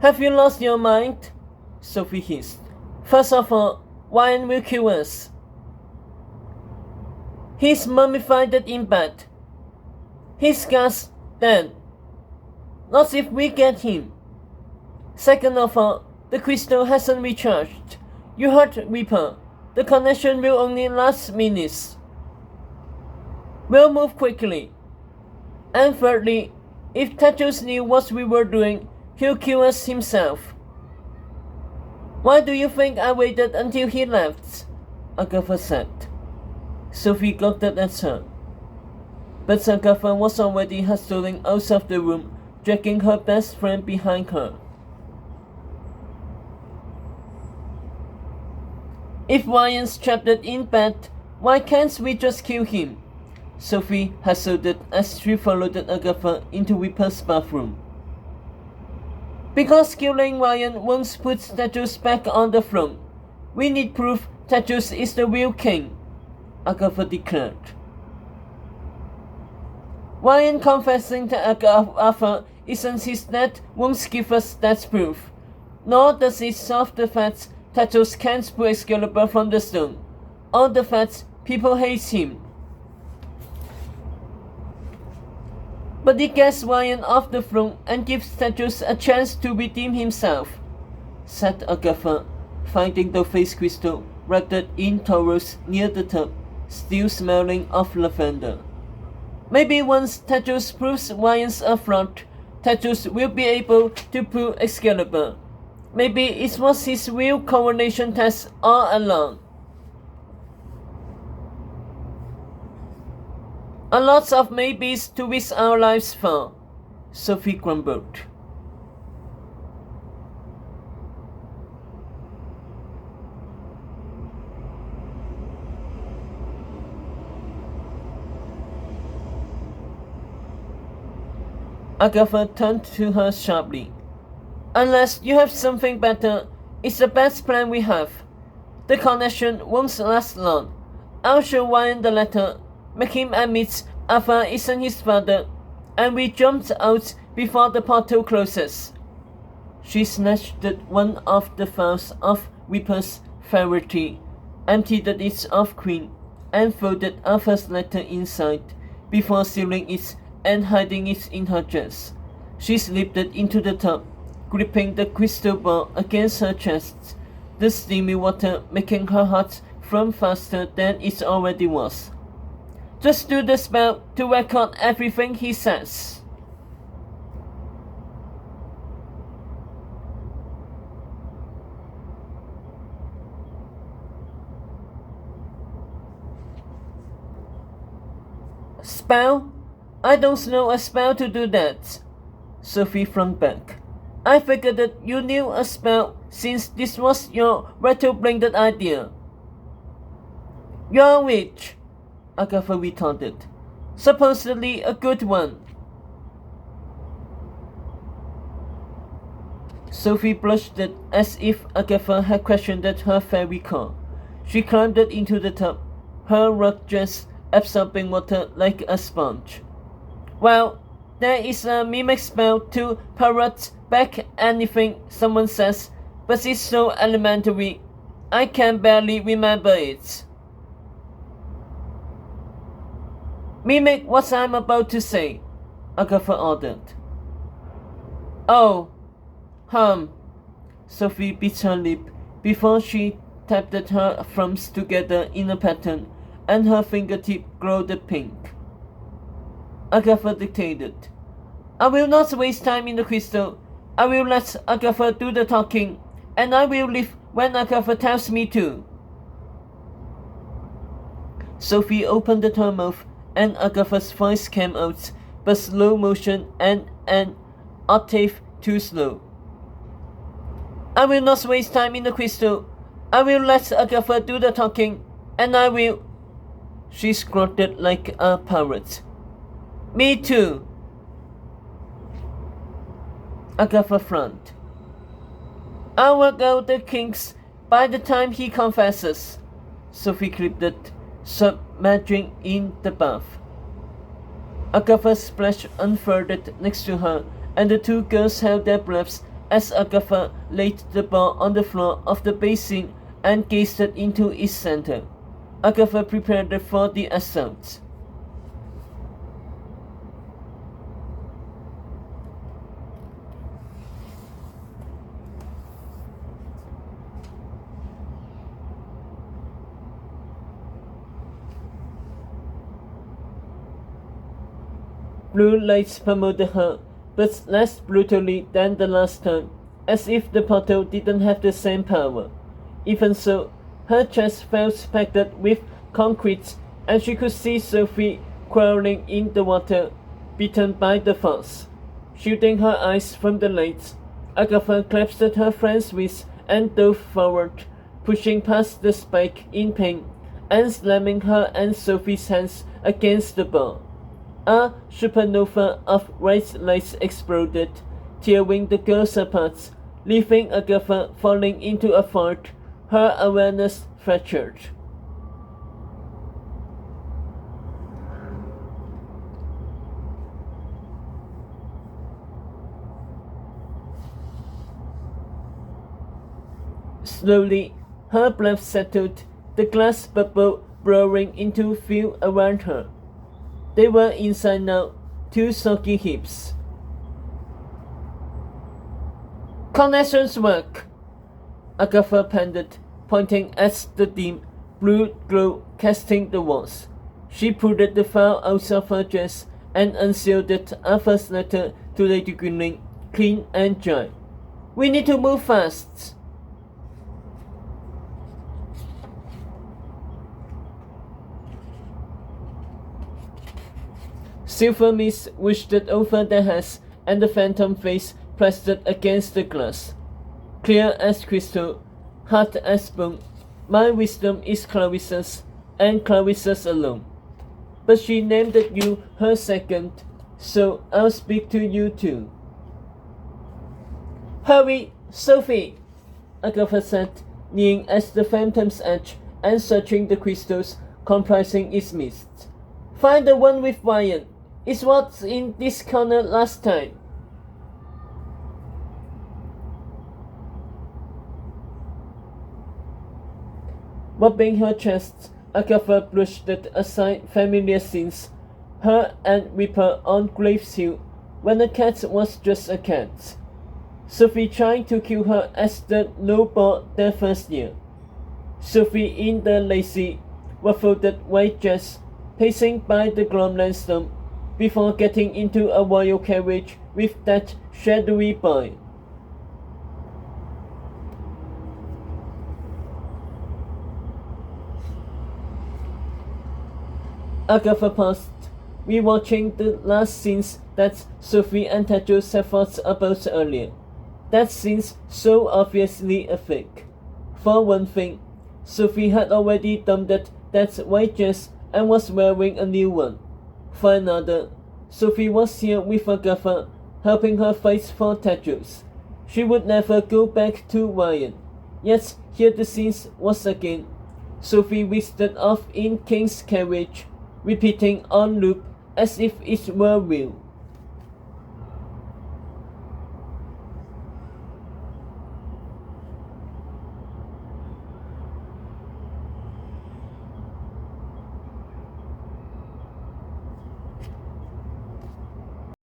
Have you lost your mind? Sophie hissed. First of all, Ryan will kill us. He's mummified in bed. His gut's dead. Not if we get him. Second of all, the crystal hasn't recharged. You heard Reaper. The connection will only last minutes. We'll move quickly. And thirdly, if Tetos knew what we were doing, he'll kill us himself. Why do you think I waited until he left? Agatha said. Sophie gawked at her. But Agatha was already hustling out of the room, dragging her best friend behind her. If Ryan's trapped in bed, why can't we just kill him? Sophie hazarded as she followed Agatha into Reaper's bathroom. Because killing Ryan won't put Tetos back on the throne. We need proof Tetos is the real king, Agatha declared. Ryan confessing to Agatha isn't his death won't give us that proof, nor does it solve the fact Tetos can't pull Excalibur from the stone, or the fact people hate him. But it gets Ryan off the throne and gives Tetos a chance to redeem himself, said Agatha, finding the face crystal wrapped in towels near the tub, still smelling of lavender. Maybe once Tetos proves Ryan's a fraud, Tetos will be able to pull Excalibur. Maybe it was his real coronation test all along. A lot of maybes to risk our lives for, Sophie grumbled. Agatha turned to her sharply. Unless you have something better, it's the best plan we have. The connection won't last long. I'll show Ryan the letter, make him admit Alpha isn't his father, and we jumped out before the portal closes. She snatched one of the files of Reaper's Fairy, emptied it of Queen, and folded Alpha's letter inside before sealing it and hiding it in her dress. She slipped it into the tub, gripping the crystal ball against her chest, the steamy water making her heart thump faster than it already was. Just do the spell to record everything he says. Spell? I don't know a spell to do that. Sophie flung back. I figured that you knew a spell since this was your retro-blended idea. You're a witch, Agatha retorted. Supposedly a good one. Sophie blushed as if Agatha had questioned her fairy call. She climbed into the tub, her rug dress absorbing water like a sponge. Well, there is a mimic spell to parrot back anything someone says, but it's so elementary, I can barely remember it. Mimic what I'm about to say, Agatha ordered. Oh, Sophie bit her lip before she tapped her thumbs together in a pattern, and her fingertip glowed pink. Agatha dictated. I will not waste time in the crystal. I will let Agatha do the talking, and I will leave when Agatha tells me to. Sophie opened her mouth, and Agatha's voice came out, but slow motion and an octave too slow. I will not waste time in the crystal. I will let Agatha do the talking, and I will... She squatted like a parrot. Me too. Agatha frowned. I'll work out the kinks by the time he confesses, Sophie clipped, submerging in the bath. Agatha splashed unfolded next to her, and the two girls held their breaths as Agatha laid the ball on the floor of the basin and gazed into its center. Agatha prepared for the assault. Blue lights pummeled her, but less brutally than the last time, as if the portal didn't have the same power. Even so, her chest felt packed with concrete, and she could see Sophie crawling in the water, beaten by the force. Shielding her eyes from the lights, Agatha clasped her friend's wrist and dove forward, pushing past the spike in pain, and slamming her and Sophie's hands against the bar. A supernova of white lights exploded, tearing the girls apart, leaving Agatha falling into a vault, her awareness fractured. Slowly, her breath settled, the glass bubble blurring into view around her. They were inside now, two soggy heaps. Connections work, Agatha panted, pointing at the dim blue glow casting the walls. She pulled the file out of her dress and unsealed Arthur's letter to Lady Gwynlyn, clean and dry. We need to move fast. Silver mist whooshed over their heads, and the phantom face pressed against the glass. Clear as crystal, hard as bone, my wisdom is Clarissa's, and Clarissa's alone. But she named you her second, so I'll speak to you too. Hurry, Sophie, Agatha said, kneeling at the phantom's edge and searching the crystals comprising its mist. Find the one with Ryan. It's what's in this corner last time. Rubbing her chest, Agatha brushed aside familiar scenes, her and Ripper on Graves Hill, when a cat was just a cat. Sophie trying to kill her as the no ball their first year. Sophie in the lacy, ruffled white dress, pacing by the Glomland stump, before getting into a royal carriage with that shadowy boy. Agatha paused, rewatching the last scenes that Sophie and Tedros had thought about earlier. That scene's so obviously a fake. For one thing, Sophie had already dumped that white dress and was wearing a new one. For another, Sophie was here with Agatha, helping her fight for Tedros. She would never go back to Ryan. Yet here the scenes was again. Sophie whisked off in King's carriage, repeating on loop as if it were real.